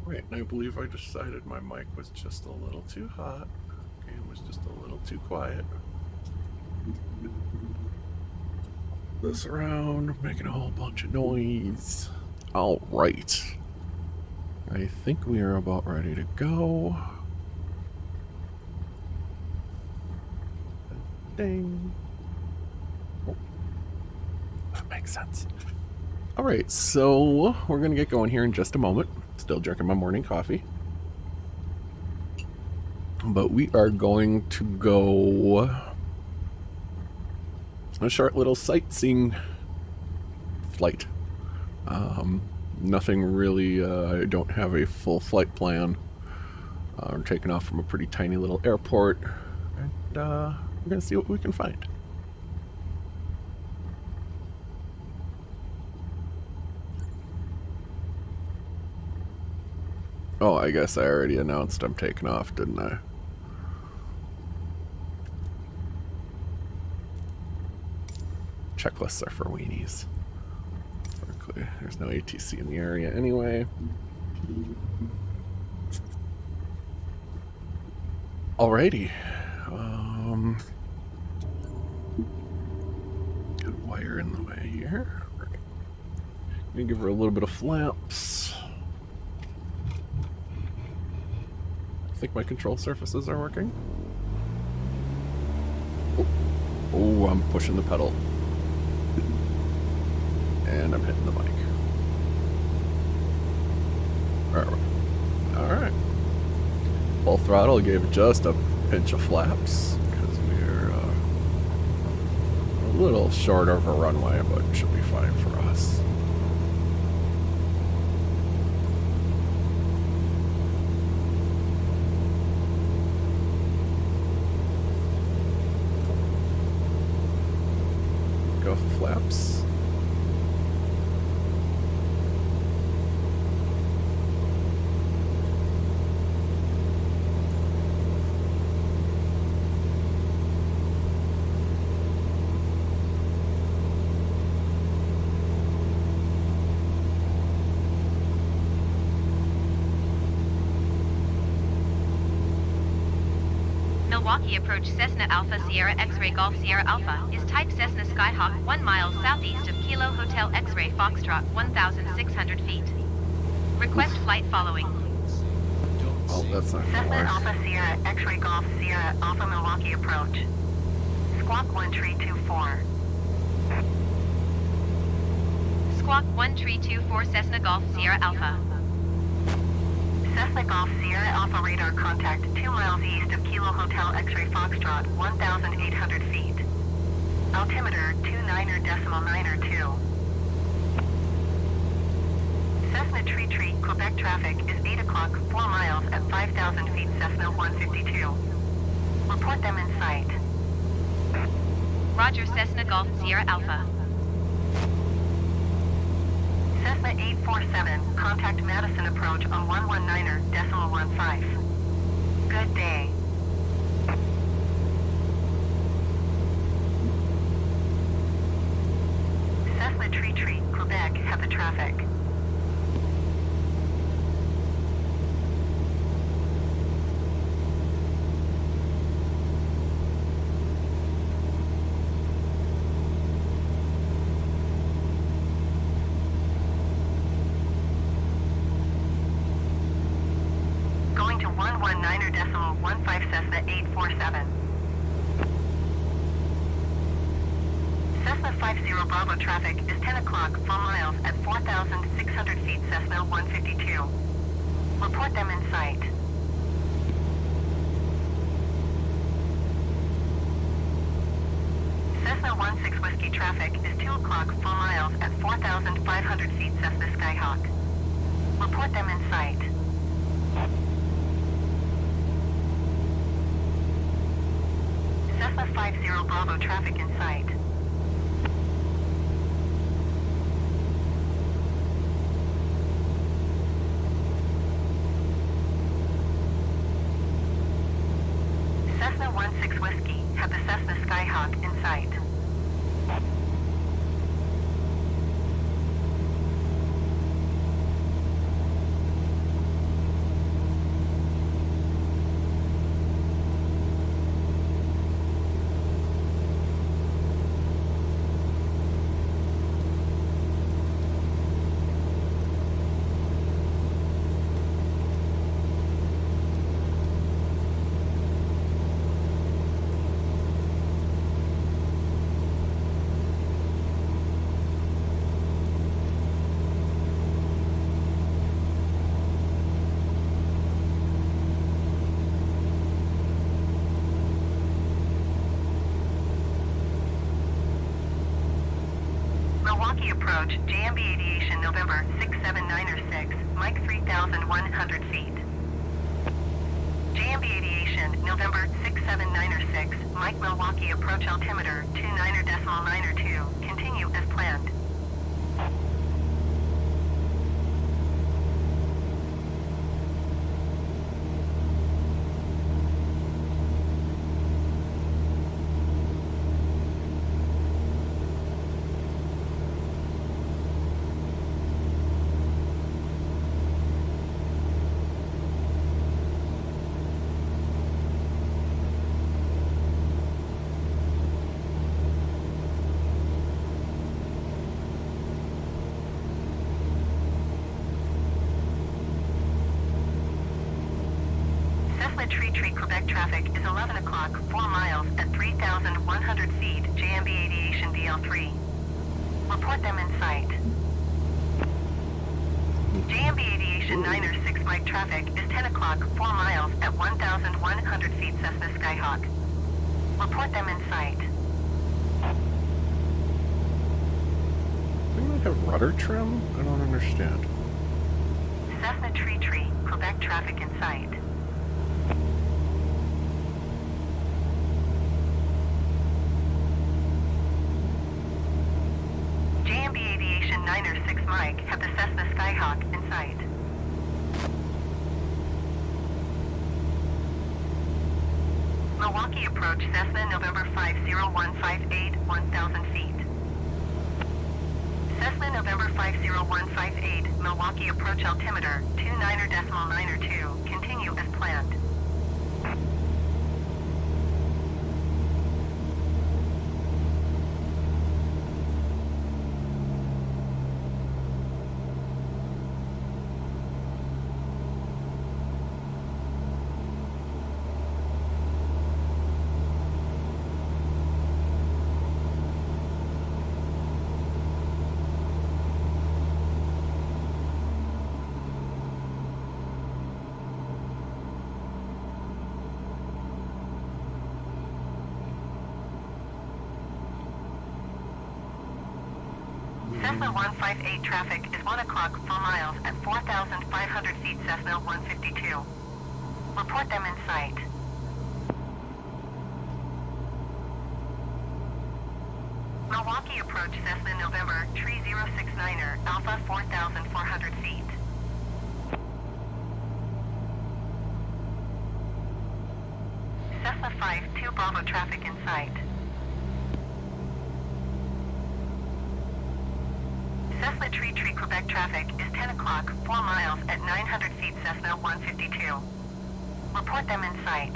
Right, and I believe I decided my mic was just a little too hot. Okay, it was just a little too quiet. This around, making a whole bunch of noise. All right. I think we are about ready to go. Ding. Oh, that makes sense. All right, so we're going to get going here in just a moment. Still drinking my morning coffee. But we are going to go a short little sightseeing flight. Nothing really, I don't have a full flight plan. I'm taking off from a pretty tiny little airport, and we're going to see what we can find. Oh, I guess I already announced I'm taking off, didn't I? Checklists are for weenies. There's no ATC in the area anyway. Alrighty. Got wire in the way here. Right. Gonna give her a little bit of flaps. I think my control surfaces are working. Oh, I'm pushing the pedal. And I'm hitting the mic. Alright. Full throttle, gave it just a pinch of flaps because we're a little short of a runway, but it should be fine for us. Go for flaps. Milwaukee approach Cessna Alpha Sierra X-Ray Golf Sierra Alpha is type Cessna Skyhawk 1 mile southeast of Kilo Hotel X-Ray Foxtrot 1,600 feet. Request flight following. Oh, that's not Cessna gonna work. Alpha Sierra X-Ray Golf Sierra Alpha Milwaukee approach. Squawk 1324. Squawk 1324 Cessna Golf Sierra Alpha. Cessna Golf Sierra Alpha radar contact 2 miles east of Kilo Hotel X-Ray Foxtrot 1,800 feet. Altimeter 29.902. Cessna Tree, Quebec traffic is 8 o'clock, 4 miles at 5,000 feet Cessna 152. Report them in sight. Roger Cessna Golf Sierra Alpha. Cessna 847, contact Madison approach on 119.15. Good day. Cessna Tree, Quebec, have the traffic. Going to 119.15 Cessna 847. Cessna 50 Bravo traffic is 10 o'clock, 4 miles at 4,600 feet Cessna 152. Report them in sight. Cessna 16 Whiskey traffic is 2 o'clock, 4 miles at 4,500 feet Cessna Skyhawk. Report them in sight. 50 Bravo traffic in sight. Cessna 16 Whiskey, have the Cessna Skyhawk in sight. Milwaukee approach, JMB Aviation November 67906, Mike 3,100 feet. JMB Aviation November 67906, Mike Milwaukee approach altimeter 29.92, continue as planned. Cessna Tree, Quebec traffic is 11 o'clock, 4 miles at 3,100 feet, JMB Aviation DL3. Report them in sight. JMB Aviation 906 Mike traffic is 10 o'clock, 4 miles at 1,100 feet, Cessna Skyhawk. Report them in sight. They might have rudder trim? I don't understand. Cessna Tree, Quebec traffic in sight. JMB Aviation 906 Mike have the Cessna Skyhawk in sight. Milwaukee approach Cessna November 50158, 1,000 feet. Cessna November 50158, Milwaukee approach altimeter 29.92, continue as planned. Cessna 158 traffic is 1 o'clock, 4 miles at 4,500 feet, Cessna 152. Report them in sight. Milwaukee approach Cessna November 3069er, Alpha 4,400 feet. Cessna 52 Bravo traffic in sight. Cessna Tree, Quebec traffic is 10 o'clock, 4 miles at 900 feet, Cessna 152. Report them in sight.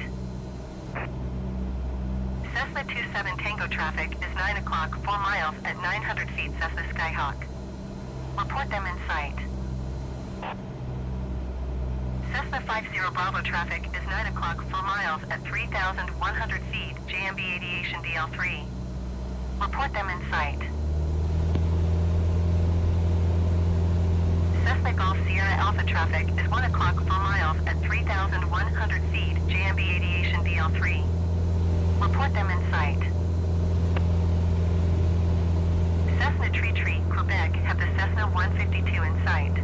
Cessna 27 Tango traffic is 9 o'clock, 4 miles at 900 feet, Cessna Skyhawk. Report them in sight. Cessna 50 Bravo traffic is 9 o'clock, 4 miles at 3,100 feet, JMB Aviation DL3. Report them in sight. Cessna Golf Sierra Alpha traffic is 1 o'clock, 4 miles at 3,100 feet, JMB Aviation DL3. Report them in sight. Cessna Tree, Quebec have the Cessna 152 in sight.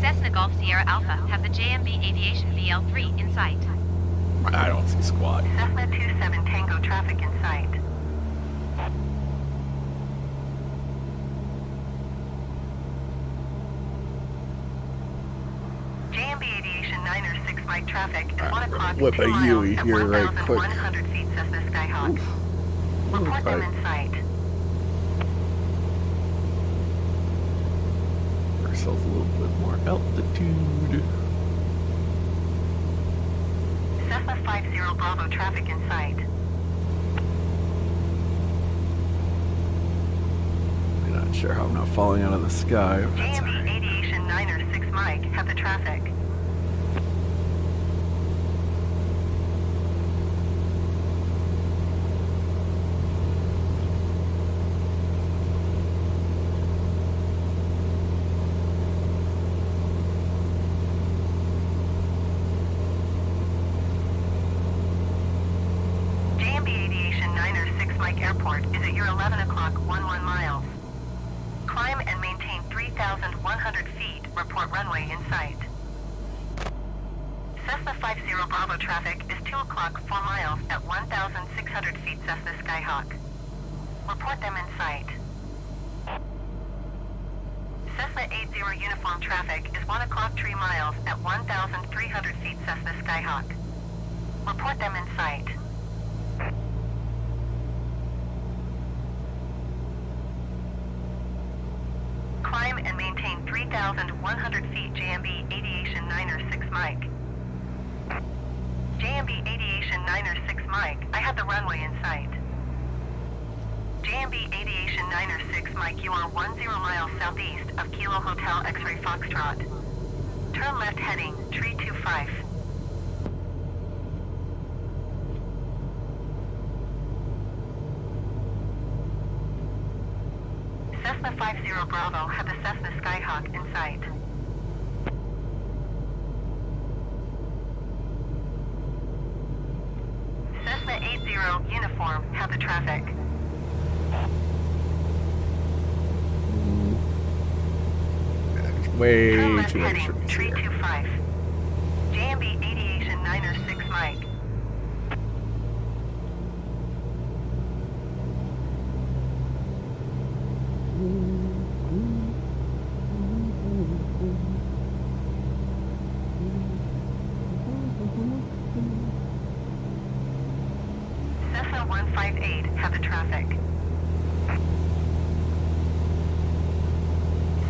Cessna Golf Sierra Alpha have the JMB Aviation VL3 in sight. I don't see squat. Cessna 27 Tango traffic in sight. JMB Aviation 906 Mike traffic is 1 I'm gonna o'clock, whip 2 a miles Yui at here right quick. 1,100 feet Cessna Skyhawk. Report them Okay. in sight. Give ourselves a little bit more altitude. Cessna 50 Bravo traffic in sight. I'm not sure how I'm not falling out of the sky. But that's JMB alright. Aviation 906 Mike have the traffic. JMB Aviation 906 Mike Airport is at your 11 o'clock 11 miles. Climb and maintain 3,100 feet. Report runway in sight. Cessna 50 Bravo traffic is 2 o'clock 4 miles at 1,600 feet Cessna Skyhawk. Report them in sight. Cessna 80 uniform traffic is 1 o'clock 3 miles at 1,300 feet Cessna Skyhawk. Report them in sight. Climb and maintain 3,100 feet JMB Aviation 906 Mike. JMB Aviation 906 Mike, I have the runway in sight. JMB Aviation 906 Mike, you are 10 miles southeast of Kilo Hotel X-Ray Foxtrot. Turn left heading 325. Cessna 50 Bravo have the Cessna Skyhawk in sight. Cessna 80 uniform have the traffic. Way Turn left too many heading trees here. 325. JMB Aviation 906 Mike. Cessna 158 have the traffic.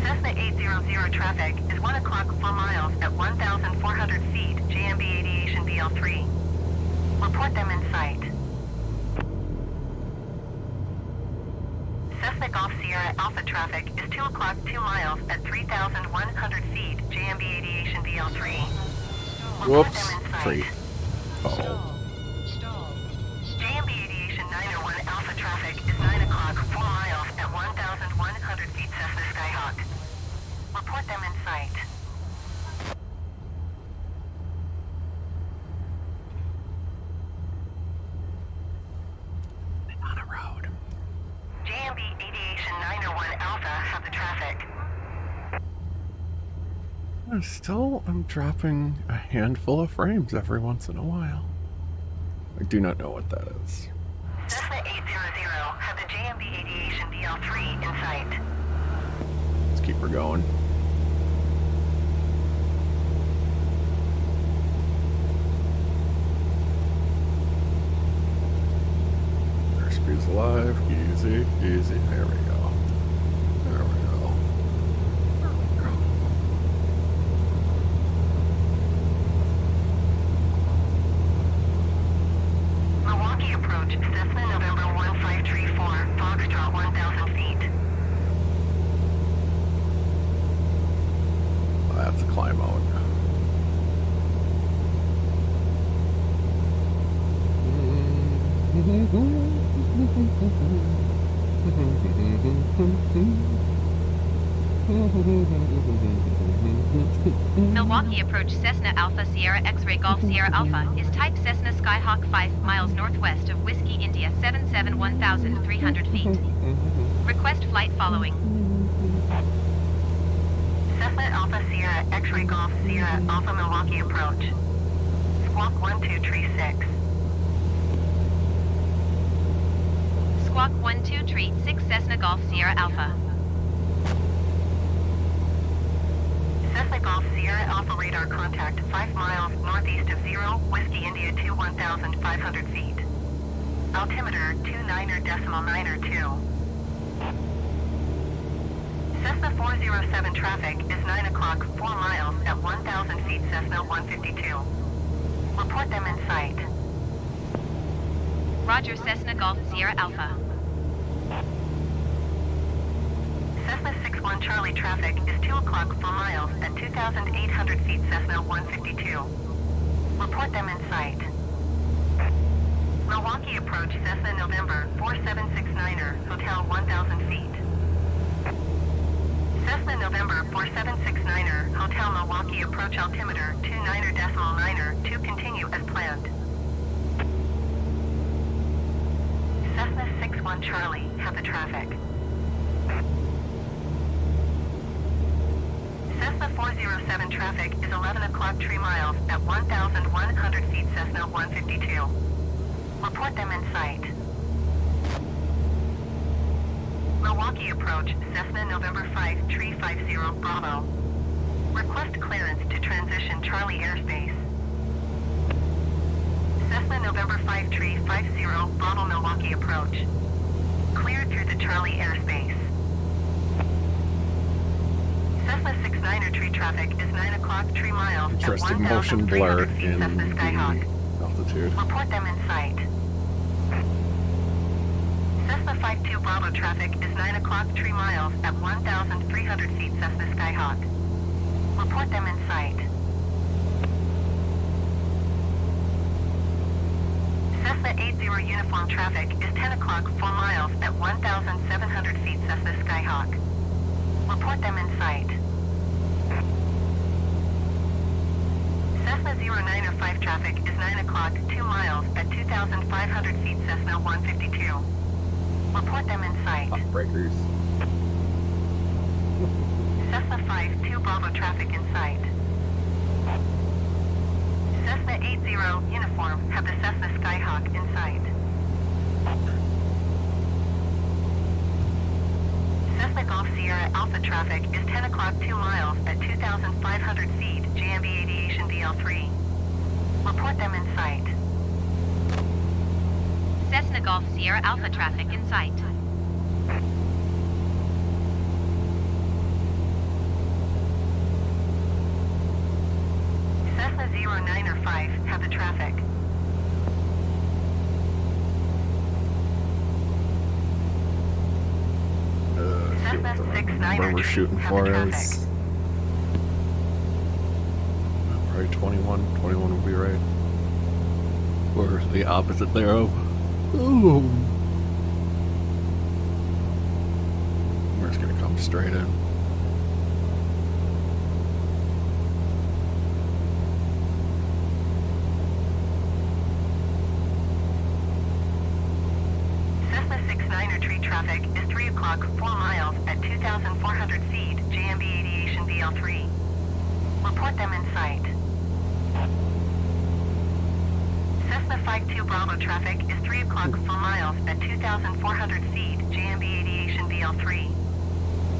Cessna 800 traffic is 1 o'clock 4 miles at 1,400 feet JMB Aviation BL3. Report them in sight. Cessna Golf Sierra Alpha traffic is 2 o'clock 2 miles at 3,100 feet JMB Aviation BL3. Report Whoops. them in sight. Tree. Oh. JMB Aviation 901 Alpha traffic is 9 o'clock 4 miles at 1,100 feet Cessna Skyhawk. Report them in sight. On a road. JMB Aviation 901 Alpha have the traffic. Still, I'm dropping a handful of frames every once in a while. I do not know what that is. Cessna 800 have the JMB Aviation BL3 in sight. Let's keep her going. Airspeed's alive. Easy, easy. There we go. There we go. There we go. Milwaukee approach Cessna November 1534, Foxtrot 1,000 feet. That's a climb out. Milwaukee approach Cessna Alpha Sierra X-Ray Golf Sierra Alpha is type Cessna Skyhawk 5 miles northwest of Whiskey India 77 1,300 feet. Request flight following. Cessna Alpha Sierra X-Ray Golf Sierra Alpha Milwaukee approach. Squawk 12 Tree 6. Squawk 12 Tree 6 Cessna Golf Sierra Alpha. Cessna Golf Sierra Alpha radar contact 5 miles northeast of 0, Whiskey India 2 1,500 feet. Altimeter 29.902. Cessna 407 traffic is 9 o'clock 4 miles at 1,000 feet Cessna 152. Report them in sight. Roger, Cessna Golf Sierra Alpha. Cessna 61 Charlie traffic is 2 o'clock 4 miles at 2,800 feet Cessna 152. Report them in sight. Milwaukee approach Cessna November 4769er, Hotel 1,000 feet. Cessna November 4769er, Hotel Milwaukee approach altimeter 29.9er to continue as planned. Cessna 61 Charlie, have the traffic. Cessna 407 traffic is 11 o'clock 3 miles at 1,100 feet Cessna 152. Report them in sight. Milwaukee approach Cessna November 5350 Bravo. Request clearance to transition Charlie airspace. Cessna November 5350 Bravo Milwaukee approach. Cleared through the Charlie airspace. Cessna 69er tree traffic is 9 o'clock 3 miles at Interesting motion blur 1,300 feet in Cessna Skyhawk. the altitude. Report them in sight. Cessna 52 Bravo traffic is 9 o'clock 3 miles at 1,300 feet Cessna Skyhawk. Report them in sight. Cessna 80 uniform traffic is 10 o'clock 4 miles at 1,700 feet Cessna Skyhawk. Report them in sight. Cessna 0905 traffic is 9 o'clock 2 miles at 2,500 feet Cessna 152. Report them in sight. Breakers. Cessna 52 Bravo traffic in sight. Cessna 80 uniform have the Cessna Skyhawk in sight. Cessna Golf Sierra Alpha traffic is 10 o'clock 2 miles at 2,500 feet JMB Aviation DL3. Report them in sight. Cessna Golf Sierra Alpha traffic in sight. Cessna 0905 have the traffic. Cessna What 69er we're shooting have for the traffic. is probably 21. 21 would be right. Or the opposite thereof. Ooh. We're just gonna come straight in. Cessna 69er tree traffic is 3 o'clock 4 miles at 2,400 feet JMB Aviation DL3. Report them in sight. Cessna 52 Bravo traffic is 3 o'clock 4 miles at 2,400 feet JMB Aviation DL3.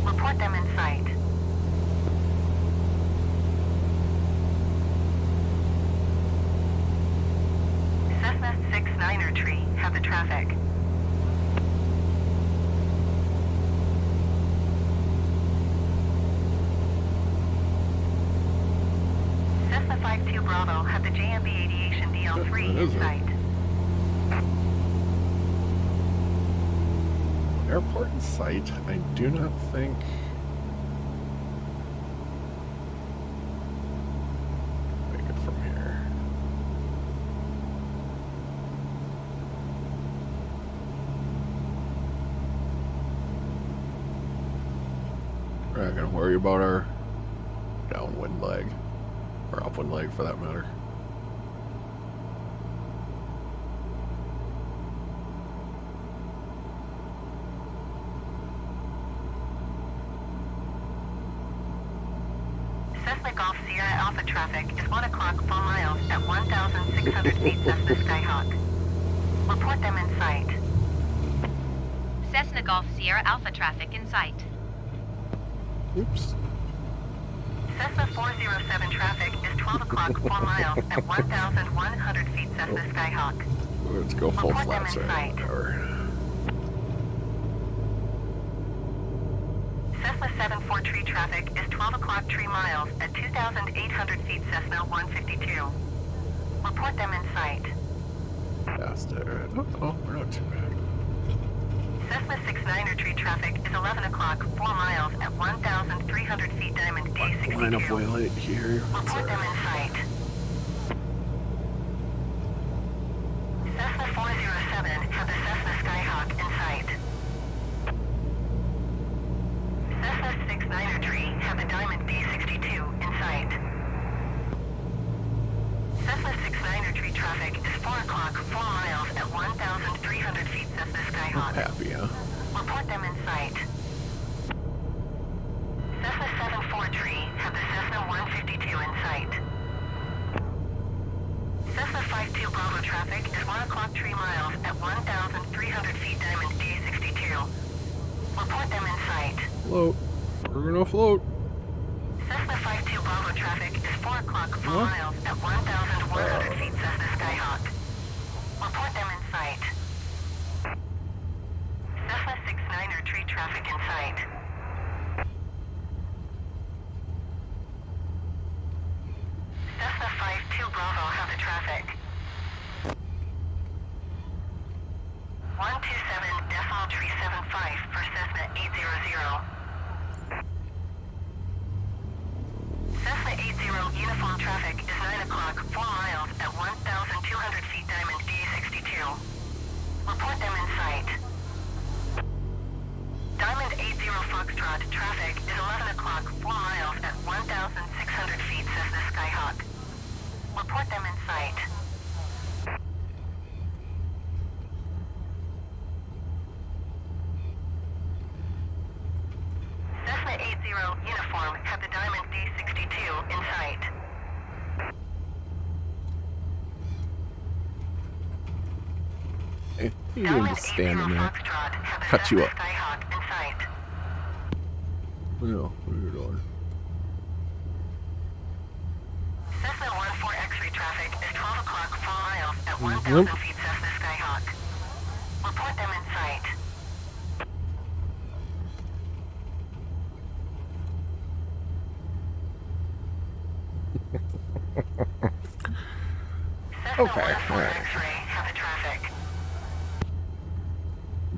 Report them in sight. Cessna 69er tree have the traffic. Cessna 52 Bravo have the JMB Aviation DL3 That in is it. sight. Airport in sight. I do not think. Make it from here. We're not gonna worry about our downwind leg, or upwind leg for that matter. Cessna Golf Sierra Alpha traffic is is 1 o'clock 4 miles at 1,600 feet Cessna Skyhawk. Report them in sight. Cessna Golf Sierra Alpha traffic in sight. Oops. Cessna 407 traffic is 12 o'clock 4 miles at 1,100 feet Cessna Skyhawk. Let's go full Report them flaps in right sight. whatever. Cessna 74 tree traffic is 12 o'clock 3 miles at 2,800 feet Cessna 152. Report them in sight. Bastard. Oh, we're not too bad. Cessna 69er tree traffic is 11 o'clock 4 miles at 1,300 feet Diamond D62. Line up way late here. Report them in sight. Cessna 407 have the Cessna Skyhawk in sight. Cessna 69er tree have the Diamond D62 in sight. Cessna 69er tree traffic is 4 o'clock 4 miles at 1,300 feet Cessna Skyhawk. Happy, huh? Report them in sight. Cessna 74 tree have the Cessna 152 in sight. Cessna 52 Bravo traffic is 1 o'clock 3 miles at 1,300 feet Diamond D62. Report them in sight. Float. We're gonna float. Cessna 52 Bravo traffic is 4 o'clock 4 miles at 1,100 feet Cessna Skyhawk. Report them in sight. Cessna 69er tree traffic in sight. Cessna 52 Bravo have the traffic. 127 decimal tree 75 for Cessna 800. Cessna 80 uniform traffic is 9 o'clock 4 miles at 1,200 feet Diamond D62. Report them in sight. Diamond 80 Foxtrot traffic is 11 o'clock 4 miles at 1,600 feet Cessna Skyhawk. Report them in sight. Cessna 80 uniform have the Diamond D62 in sight. Hey, you Diamond need to stand 80 in there. Foxtrot have the Cut you Cessna up. Skyhawk in sight. No, what are you doing? Cessna 14 X-ray traffic is 12 o'clock 4 miles at 1,000 feet Cessna Skyhawk. Report them in sight. Cessna Okay, 14 alright. X-ray have the traffic.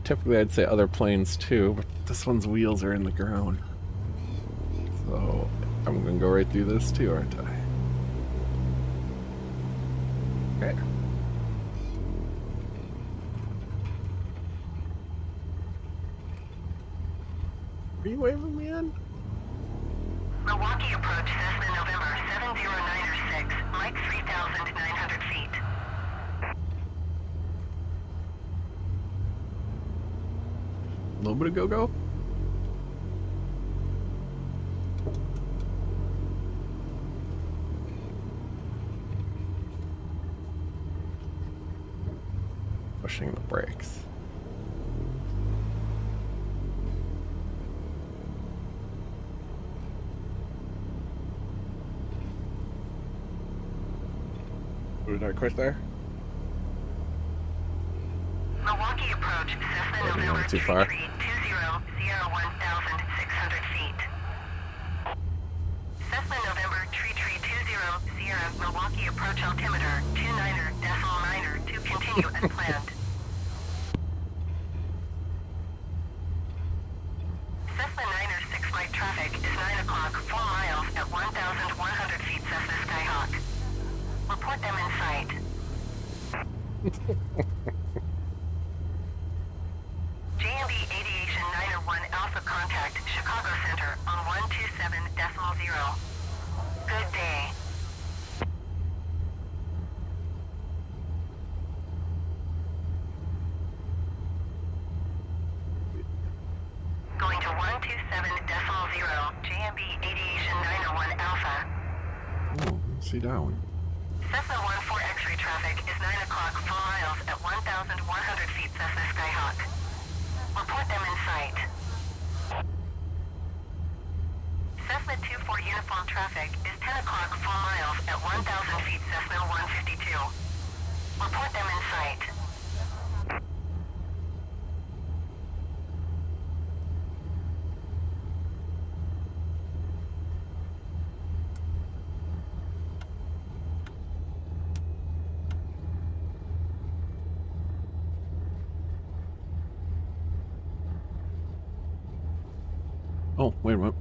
Typically I'd say other planes too, but this one's wheels are in the ground. So I'm gonna go right through this too, aren't I? Okay. Are you waving me in? Milwaukee approach Cessna November 70906, Mike 3,900 feet. A little bit of go-go? Pushing the brakes. Did I quit there? Milwaukee approach Cessna Maybe November not too far. 1,600 feet. Cessna November 3320 Sierra Milwaukee approach altimeter 29er to continue as planned. Cessna 9er 6 light traffic is 9 o'clock 4 miles at 1,100 feet Cessna Skyhawk. Report them in sight. JMB Aviation 901 Alpha contact Chicago Center on 127.0. Good day. Going to 127.0, JMB Aviation 901 Alpha. Oh, Taxi down. Cessna 14 X-ray traffic is 9 o'clock, 4 miles at 1,100 feet Cessna Skyhawk. Report them in sight. Cessna 24 uniform traffic is 10 o'clock, 4 miles at 1,000 feet Cessna 152. Report them in sight. Oh, wait a minute.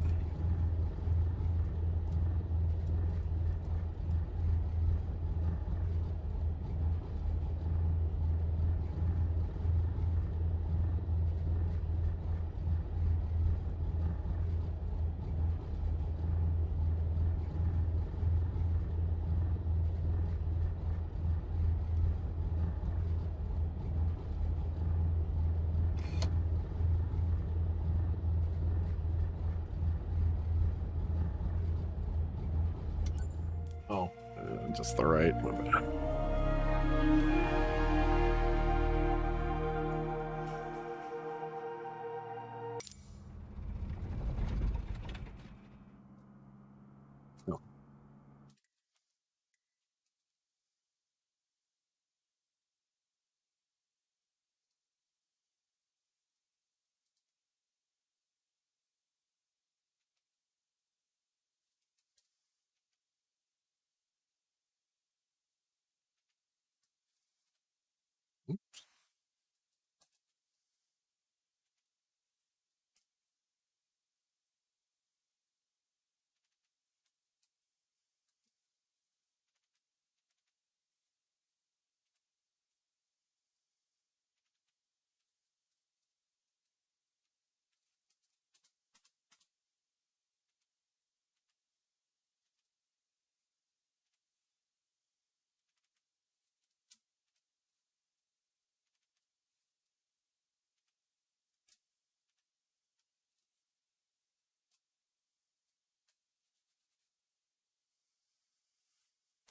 Oh, just the right limit. No.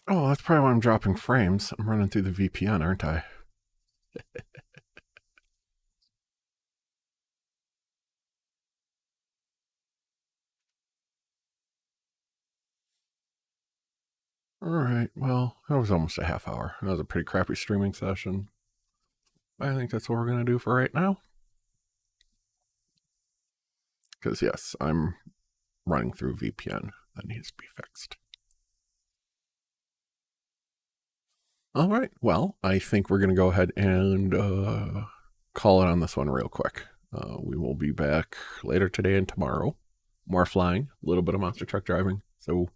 Oh, that's probably why I'm dropping frames. I'm running through the VPN, aren't I? Alright, well, that was almost a half hour. That was a pretty crappy streaming session. I think that's what we're going to do for right now. Because, yes, I'm running through VPN. That needs to be fixed. Alright, well, I think we're going to go ahead and call it on this one real quick. We will be back later today and tomorrow. More flying, a little bit of monster truck driving. So